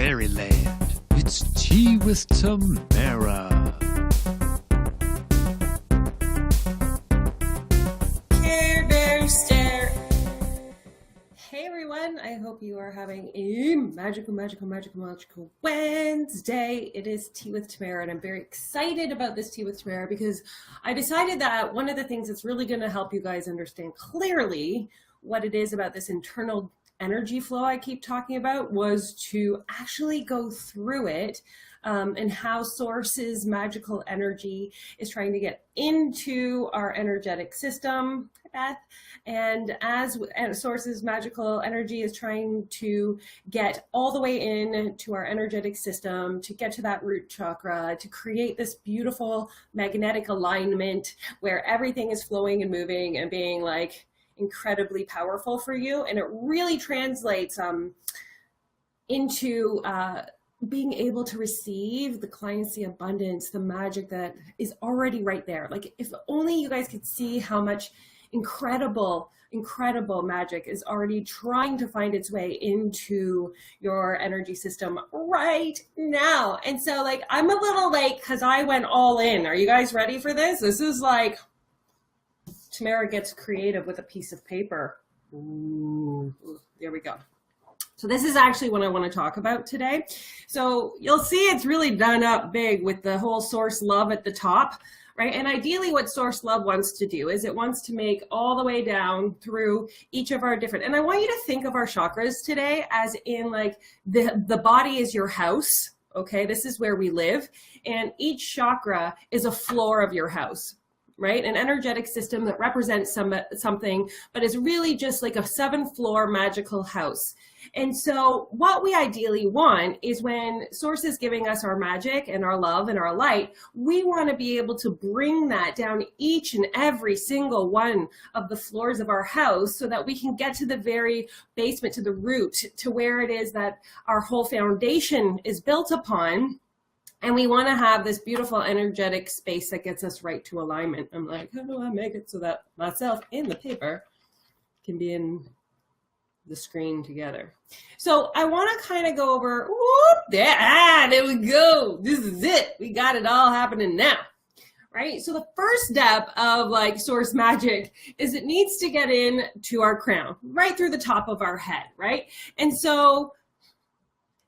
fairyland. It's Tea with Tamara. Care Bear Stare. Hey everyone, I hope you are having a magical Wednesday. It is Tea with Tamara, and I'm very excited about this Tea with Tamara because I decided that one of the things that's really going to help you guys understand clearly what it is about this internal energy flow I keep talking about was to actually go through it and how Source's magical energy is trying to get into our energetic system, Beth, and as Source's magical energy is trying to get all the way in to our energetic system, to get to that root chakra, to create this beautiful magnetic alignment where everything is flowing and moving and being like incredibly powerful for you. And it really translates into being able to receive the clients, the abundance, the magic that is already right there. Like if only you guys could see how much incredible magic is already trying to find its way into your energy system right now. And so like, I'm a little late because I went all in. Are you guys ready for this? This is like, Tamara gets creative with a piece of paper. Ooh, there we go. So this is actually what I want to talk about today. So you'll see it's really done up big with the whole Source Love at the top, right? And ideally what Source Love wants to do is it wants to make all the way down through each of our different, and I want you to think of our chakras today as in like the body is your house, okay? This is where we live, and each chakra is a floor of your house. Right? An energetic system that represents something, but is really just like a 7-floor magical house. And so what we ideally want is when Source is giving us our magic and our love and our light, we want to be able to bring that down each and every single one of the floors of our house so that we can get to the very basement, to the root, to where it is that our whole foundation is built upon. And we want to have this beautiful energetic space that gets us right to alignment. I'm like, how do I make it so that myself and the paper can be in the screen together? So I want to kind of go over, there we go. This is it. We got it all happening now, right? So the first step of like Source magic is it needs to get in to our crown, right through the top of our head, right? And so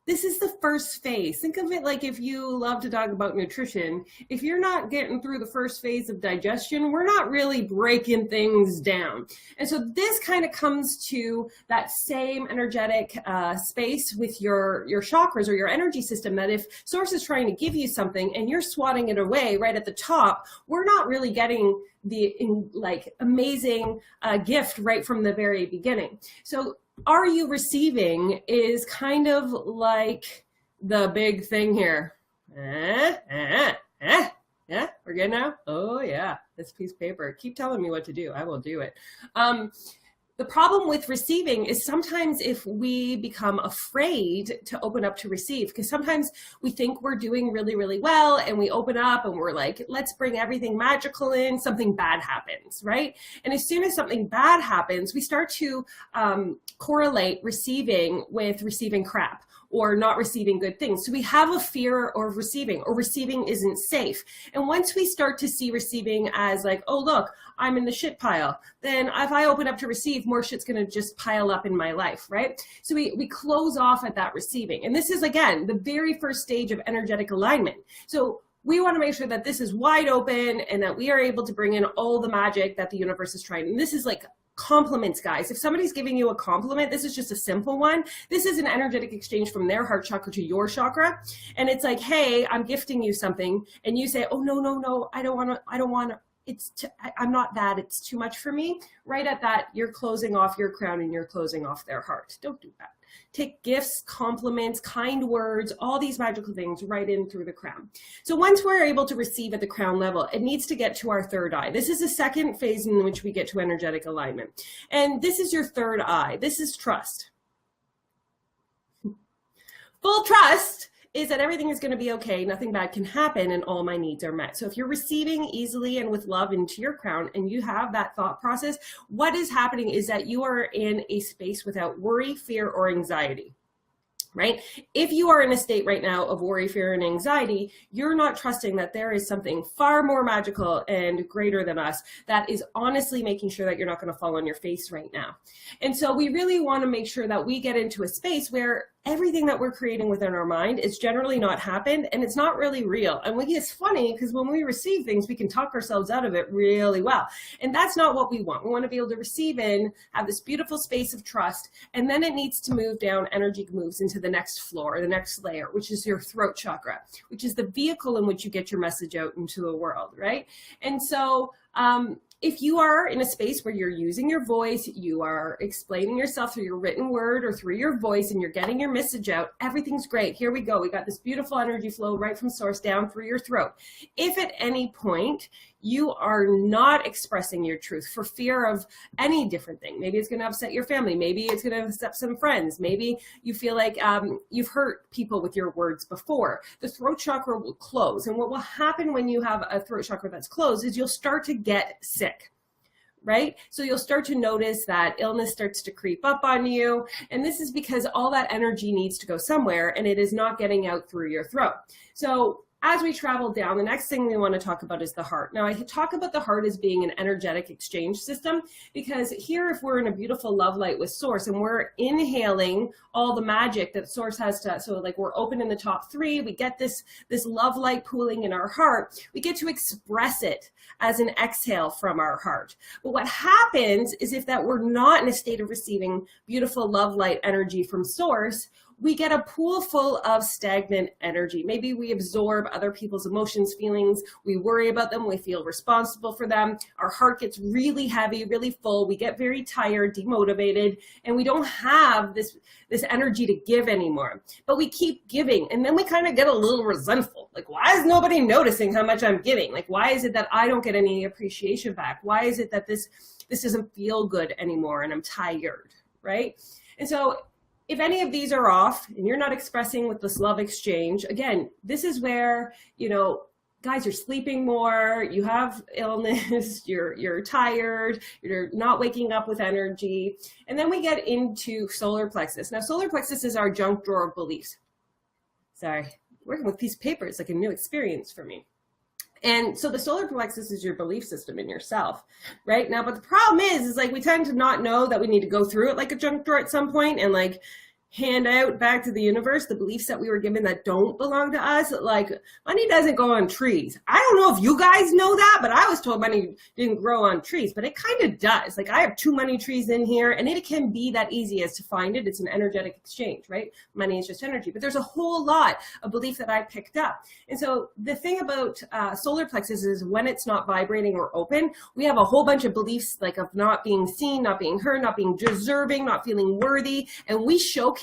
this is the first phase. Think of it like if you love to talk about nutrition, if you're not getting through the first phase of digestion, we're not really breaking things down. And so this kind of comes to that same energetic space with your chakras or your energy system, that if Source is trying to give you something and you're swatting it away right at the top, we're not really getting the amazing gift right from the very beginning. So are you receiving is kind of like the big thing here. Yeah, we're good now? Oh yeah, this piece of paper. Keep telling me what to do. I will do it. The problem with receiving is sometimes if we become afraid to open up to receive, because sometimes we think we're doing really, really well and we open up and we're like, let's bring everything magical in, something bad happens, right? And as soon as something bad happens, we start to correlate receiving with receiving crap or not receiving good things. So we have a fear of receiving, or receiving isn't safe. And once we start to see receiving as like, oh, look, I'm in the shit pile, then if I open up to receive, more shit's gonna just pile up in my life, right? So we close off at that receiving. And this is, again, the very first stage of energetic alignment. So we want to make sure that this is wide open and that we are able to bring in all the magic that the universe is trying. And this is like compliments, guys. If somebody's giving you a compliment, this is just a simple one. This is an energetic exchange from their heart chakra to your chakra. And it's like, hey, I'm gifting you something. And you say, oh, no, I don't want to. I'm not that. It's too much for me. Right at that, you're closing off your crown and you're closing off their heart. Don't do that. Take gifts, compliments, kind words, all these magical things right in through the crown. So once we're able to receive at the crown level, it needs to get to our third eye. This is the second phase in which we get to energetic alignment. And this is your third eye. This is trust. Full trust is that everything is going to be okay, nothing bad can happen, and all my needs are met. So if you're receiving easily and with love into your crown and you have that thought process, what is happening is that you are in a space without worry, fear, or anxiety. right? If you are in a state right now of worry, fear, and anxiety, you're not trusting that there is something far more magical and greater than us that is honestly making sure that you're not going to fall on your face right now. And so we really want to make sure that we get into a space where everything that we're creating within our mind is generally not happened and it's not really real. And it's funny because when we receive things, we can talk ourselves out of it really well. And that's not what we want. We want to be able to receive in, have this beautiful space of trust, and then it needs to move down. Energy moves into the next floor, the next layer, which is your throat chakra, which is the vehicle in which you get your message out into the world, right? And so, if you are in a space where you're using your voice, you are explaining yourself through your written word or through your voice, and you're getting your message out, everything's great. Here we go. We got this beautiful energy flow right from source down through your throat. If at any point you are not expressing your truth for fear of any different thing, maybe it's going to upset your family, maybe it's going to upset some friends, maybe you feel like you've hurt people with your words before, the throat chakra will close. And what will happen when you have a throat chakra that's closed is you'll start to get sick. Right? So you'll start to notice that illness starts to creep up on you. And this is because all that energy needs to go somewhere and it is not getting out through your throat. So as we travel down, the next thing we want to talk about is the heart. Now, I talk about the heart as being an energetic exchange system because here, if we're in a beautiful love light with source and we're inhaling all the magic that source has to, so like we're open in the top three, we get this love light pooling in our heart, we get to express it as an exhale from our heart. But what happens is if that we're not in a state of receiving beautiful love light energy from source, we get a pool full of stagnant energy. Maybe we absorb other people's emotions, feelings, we worry about them, we feel responsible for them, our heart gets really heavy, really full, we get very tired, demotivated, and we don't have this energy to give anymore. But we keep giving, and then we kind of get a little resentful. Like, why is nobody noticing how much I'm giving? Like, why is it that I don't get any appreciation back? Why is it that this doesn't feel good anymore and I'm tired, right? And so if any of these are off and you're not expressing with this love exchange, again, this is where, guys, you're sleeping more, you have illness, you're tired, you're not waking up with energy. And then we get into solar plexus. Now, solar plexus is our junk drawer of beliefs. Sorry, working with piece of paper is like a new experience for me. And so the solar plexus is your belief system in yourself, right? Now, but the problem is like we tend to not know that we need to go through it like a junk drawer at some point and like hand out back to the universe the beliefs that we were given that don't belong to us. Like, money doesn't go on trees. I don't know if you guys know that, but I was told money didn't grow on trees, but it kind of does. Like, I have too many trees in here, and it can be that easy as to find it. It's an energetic exchange, right? Money is just energy, but there's a whole lot of belief that I picked up. And so the thing about solar plexus is when it's not vibrating or open, we have a whole bunch of beliefs like of not being seen, not being heard, not being deserving, not feeling worthy, and we showcase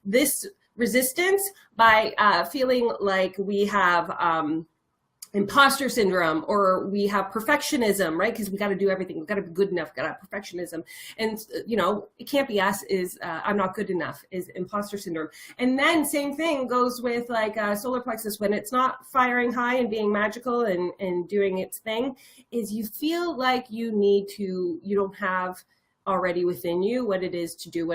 this resistance by feeling like we have imposter syndrome or we have perfectionism, right? Because we got to do everything. We've got to be good enough, got to have perfectionism. And, it can't be us is I'm not good enough is imposter syndrome. And then same thing goes with like solar plexus when it's not firing high and being magical and doing its thing is you feel like you don't have already within you what it is to do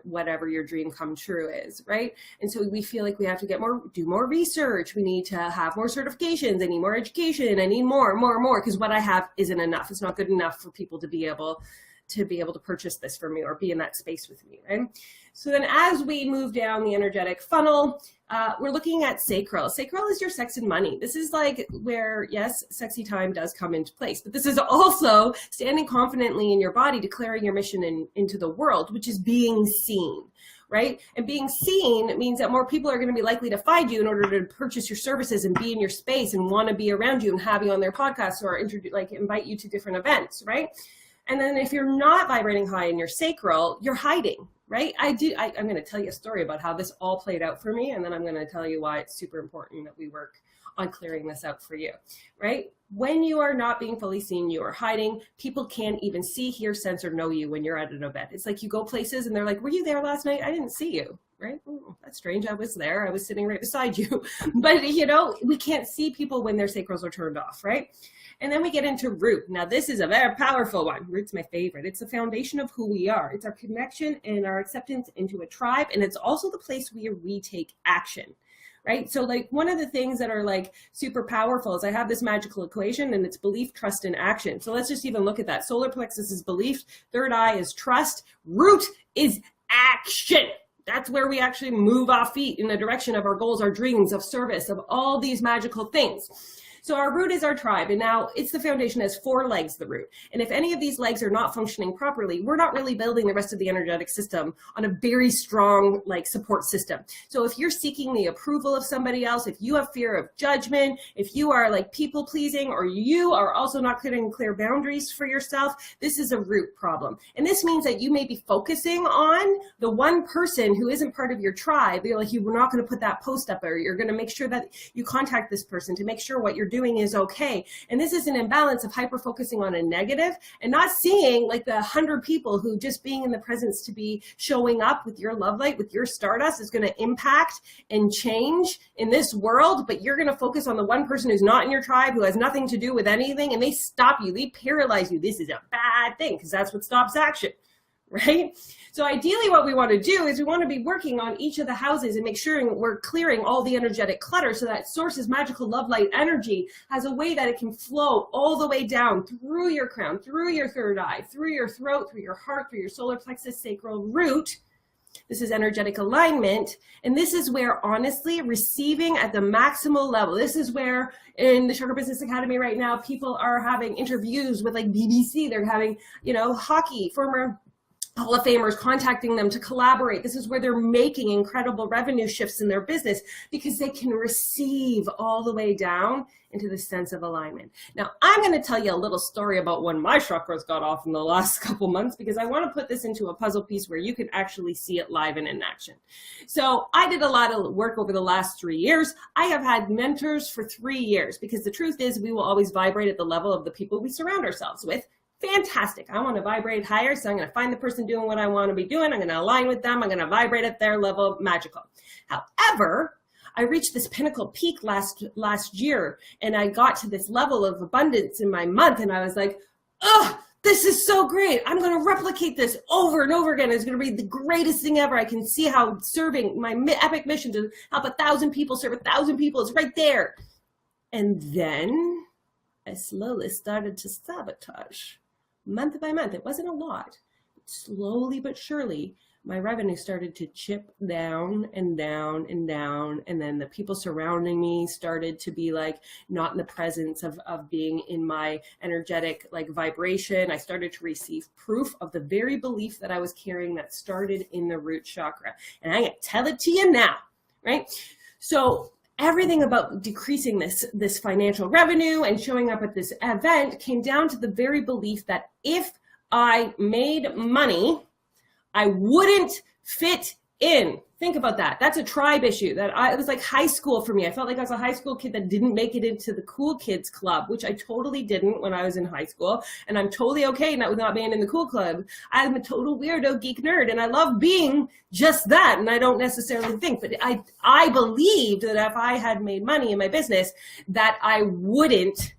whatever your dream come true is, right? And so we feel like we have to do more research. We need to have more certifications. I need more education. I need more, because what I have isn't enough. It's not good enough for people to be able to purchase this for me or be in that space with me, right? So then as we move down the energetic funnel, we're looking at sacral. Sacral is your sex and money. This is like where, yes, sexy time does come into place, but this is also standing confidently in your body, declaring your mission into the world, which is being seen, right? And being seen means that more people are going to be likely to find you in order to purchase your services and be in your space and want to be around you and have you on their podcasts or invite you to different events, right? And then if you're not vibrating high in your sacral, you're hiding, right? I'm going to tell you a story about how this all played out for me. And then I'm going to tell you why it's super important that we work on clearing this out for you, right? When you are not being fully seen, you are hiding. People can't even see, hear, sense, or know you when you're at an event. It's like you go places and they're like, were you there last night? I didn't see you, right? Oh, that's strange. I was there. I was sitting right beside you. But, you know, we can't see people when their sacrals are turned off, right? And then we get into root. Now, this is a very powerful one. Root's my favorite. It's the foundation of who we are. It's our connection and our acceptance into a tribe. And it's also the place where we take action, right? So like one of the things that are like super powerful is I have this magical equation and it's belief, trust, and action. So let's just even look at that. Solar plexus is belief. Third eye is trust. Root is action. That's where we actually move our feet in the direction of our goals, our dreams, of service, of all these magical things. So our root is our tribe, and now it's the foundation, has 4 legs, the root. And if any of these legs are not functioning properly, we're not really building the rest of the energetic system on a very strong like support system. So if you're seeking the approval of somebody else, if you have fear of judgment, if you are like people pleasing, or you are also not putting clear boundaries for yourself, this is a root problem. And this means that you may be focusing on the one person who isn't part of your tribe. You're like, you're not going to put that post up, or you're going to make sure that you contact this person to make sure what you're doing is okay. And this is an imbalance of hyper focusing on a negative and not seeing like the 100 people who just being in the presence to be showing up with your love light, with your stardust is going to impact and change in this world. But you're going to focus on the one person who's not in your tribe, who has nothing to do with anything, and they stop you, they paralyze you. This is a bad thing because that's what stops action. Right? So ideally what we want to do is we want to be working on each of the houses and make sure we're clearing all the energetic clutter so that source's magical love light energy has a way that it can flow all the way down through your crown, through your third eye, through your throat, through your heart, through your solar plexus, sacral root. This is energetic alignment. And this is where, honestly, receiving at the maximal level, this is where in the Chakra Business Academy right now, people are having interviews with like BBC. They're having, you know, hockey, former Hall of Famers contacting them to collaborate. This is where they're making incredible revenue shifts in their business because they can receive all the way down into the sense of alignment. Now, I'm going to tell you a little story about when my chakras got off in the last couple months because I want to put this into a puzzle piece where you can actually see it live and in action. So I did a lot of work over the last 3 years. I have had mentors for 3 years because the truth is we will always vibrate at the level of the people we surround ourselves with. Fantastic. I want to vibrate higher, so I'm going to find the person doing what I want to be doing. I'm going to align with them. I'm going to vibrate at their level, magical. However, I reached this pinnacle peak last year, and I got to this level of abundance in my month, and I was like, oh, this is so great. I'm going to replicate this over and over again. It's going to be the greatest thing ever. I can see how serving my epic mission to help 1,000 people serve 1,000 people is right there. And then I slowly started to sabotage. Month by month, it wasn't a lot. Slowly but surely, my revenue started to chip down and down and down. And then the people surrounding me started to be like not in the presence of being in my energetic like vibration. I started to receive proof of the very belief that I was carrying that started in the root chakra. And I can tell it to you now, right? So everything about decreasing this financial revenue and showing up at this event came down to the very belief that if I made money, I wouldn't fit in. Think about that. That's a tribe issue. It was like high school for me. I felt like I was a high school kid that didn't make it into the cool kids club, which I totally didn't when I was in high school. And I'm totally okay not being in the cool club. I'm a total weirdo geek nerd, and I love being just that. And I don't necessarily think, but I believed that if I had made money in my business, that I wouldn't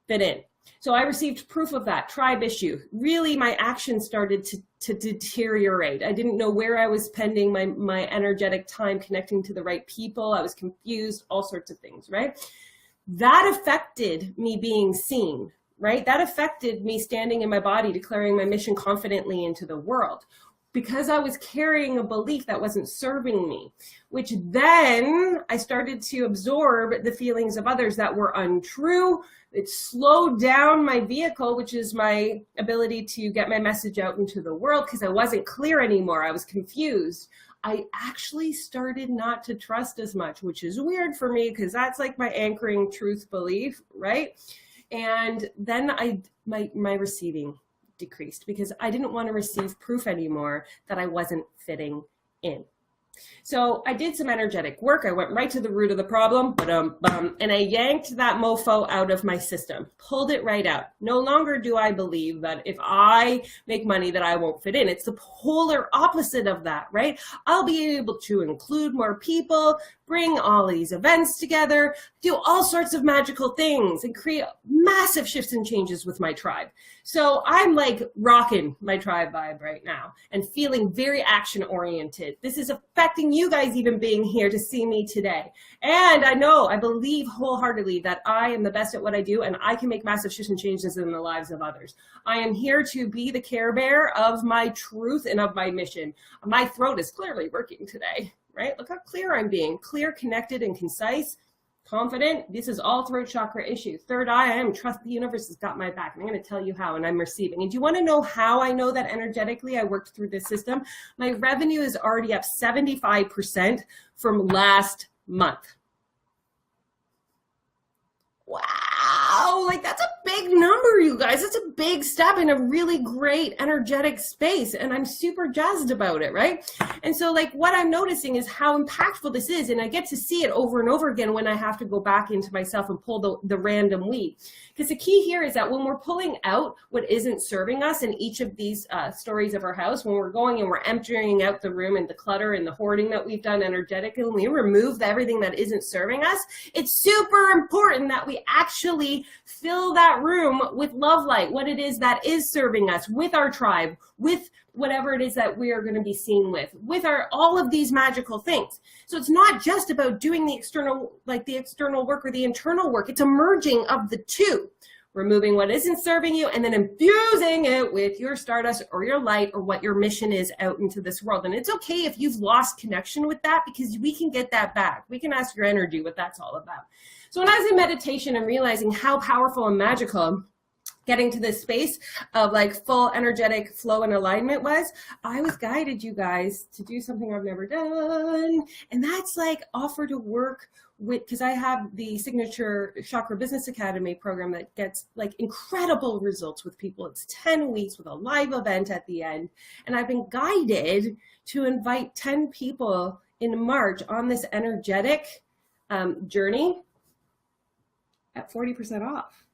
fit in. So I received proof of that tribe issue. Really, my actions started to deteriorate. I didn't know where I was spending my energetic time connecting to the right people. I was confused, all sorts of things, right? That affected me being seen, right? That affected me standing in my body, declaring my mission confidently into the world, because I was carrying a belief that wasn't serving me, which then I started to absorb the feelings of others that were untrue. It slowed down my vehicle, which is my ability to get my message out into the world, because I wasn't clear anymore. I was confused. I actually started not to trust as much, which is weird for me because that's like my anchoring truth belief, right? And then my receiving decreased because I didn't want to receive proof anymore that I wasn't fitting in. So I did some energetic work. I went right to the root of the problem, and I yanked that mofo out of my system, pulled it right out. No longer do I believe that if I make money that I won't fit in. It's the polar opposite of that, right? I'll be able to include more people, bring all these events together, do all sorts of magical things, and create massive shifts and changes with my tribe. So I'm like rocking my tribe vibe right now and feeling very action oriented. This is affecting you guys even being here to see me today. And I believe wholeheartedly that I am the best at what I do, and I can make massive shifts and changes in the lives of others. I am here to be the care bearer of my truth and of my mission. My throat is clearly working today, right? Look how clear I'm being. Clear, connected, and concise. Confident. This is all throat chakra issue. Third eye, I am trust the universe has got my back. And I'm going to tell you how, and I'm receiving. And do you want to know how I know that energetically I worked through this system? My revenue is already up 75% from last month. Wow, like that's a big number, you guys. It's a big step in a really great energetic space, and I'm super jazzed about it, right? And so like what I'm noticing is how impactful this is, and I get to see it over and over again when I have to go back into myself and pull the random weed. Because the key here is that when we're pulling out what isn't serving us in each of these stories of our house, when we're going and we're emptying out the room and the clutter and the hoarding that we've done energetically, and we remove everything that isn't serving us, it's super important that we actually fill that room with love light, what it is that is serving us, with our tribe, with whatever it is that we are going to be seen with all of these magical things. So it's not just about doing the external work or the internal work. It's a merging of the two, removing what isn't serving you and then infusing it with your stardust or your light or what your mission is out into this world. And it's okay if you've lost connection with that, because we can get that back. We can ask your energy what that's all about. So when I was in meditation and realizing how powerful and magical getting to this space of like full energetic flow and alignment was, I was guided, you guys, to do something I've never done. And that's like offer to work with, because I have the signature Chakra Business Academy program that gets like incredible results with people. It's 10 weeks with a live event at the end. And I've been guided to invite 10 people in March on this energetic journey at 40% off,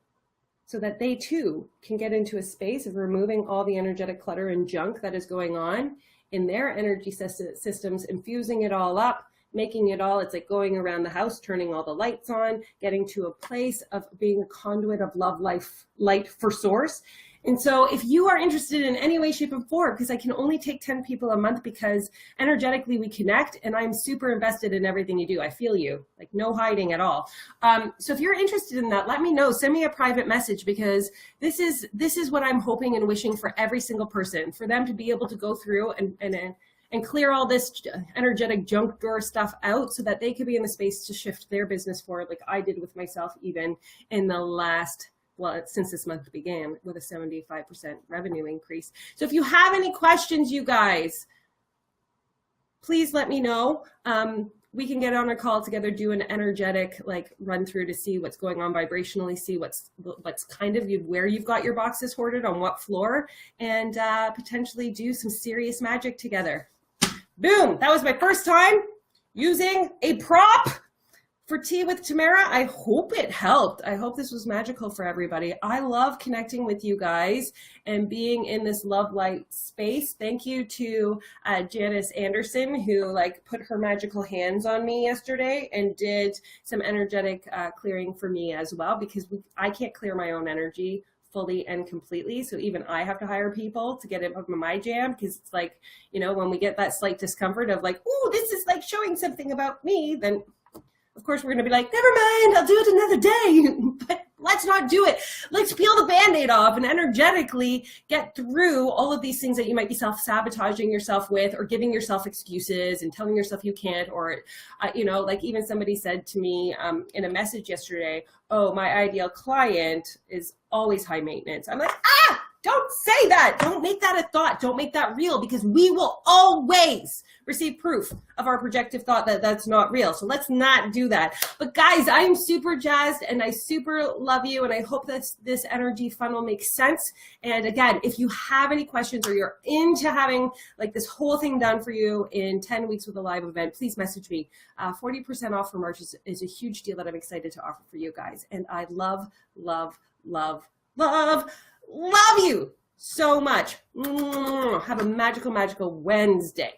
so that they too can get into a space of removing all the energetic clutter and junk that is going on in their energy systems, infusing it all up, making it all, it's like going around the house, turning all the lights on, getting to a place of being a conduit of love, life, light for source. And so if you are interested in any way, shape, and form, because I can only take 10 people a month because energetically we connect, and I'm super invested in everything you do. I feel you, like no hiding at all. So if you're interested in that, let me know. Send me a private message, because this is what I'm hoping and wishing for every single person, for them to be able to go through and clear all this energetic junk drawer stuff out, so that they could be in the space to shift their business forward, like I did with myself, even in the last, since this month began, with a 75% revenue increase. So if you have any questions, you guys, please let me know. We can get on a call together, do an energetic like run through to see what's going on vibrationally, see what's kind of where you've got your boxes hoarded, on what floor, and potentially do some serious magic together. Boom, that was my first time using a prop for Tea with Tamara. I hope it helped. I hope this was magical for everybody. I love connecting with you guys and being in this love light space. Thank you to Janice Anderson, who like put her magical hands on me yesterday and did some energetic clearing for me as well, because I can't clear my own energy fully and completely. So even I have to hire people to get it up in my jam, because it's like, you know, when we get that slight discomfort of like, oh, this is like showing something about me, then of course, we're going to be like, never mind, I'll do it another day. But let's not do it. Let's peel the Band-Aid off and energetically get through all of these things that you might be self-sabotaging yourself with, or giving yourself excuses and telling yourself you can't. Or, you know, like even somebody said to me in a message yesterday, oh, my ideal client is always high maintenance. I'm like, Don't say that. Don't make that a thought. Don't make that real, because we will always receive proof of our projective thought that that's not real. So let's not do that. But guys, I'm super jazzed and I super love you. And I hope that this energy funnel makes sense. And again, if you have any questions or you're into having like this whole thing done for you in 10 weeks with a live event, please message me. 40% off for March is a huge deal that I'm excited to offer for you guys. And I love, love, love, love you so much. Have a magical, magical Wednesday.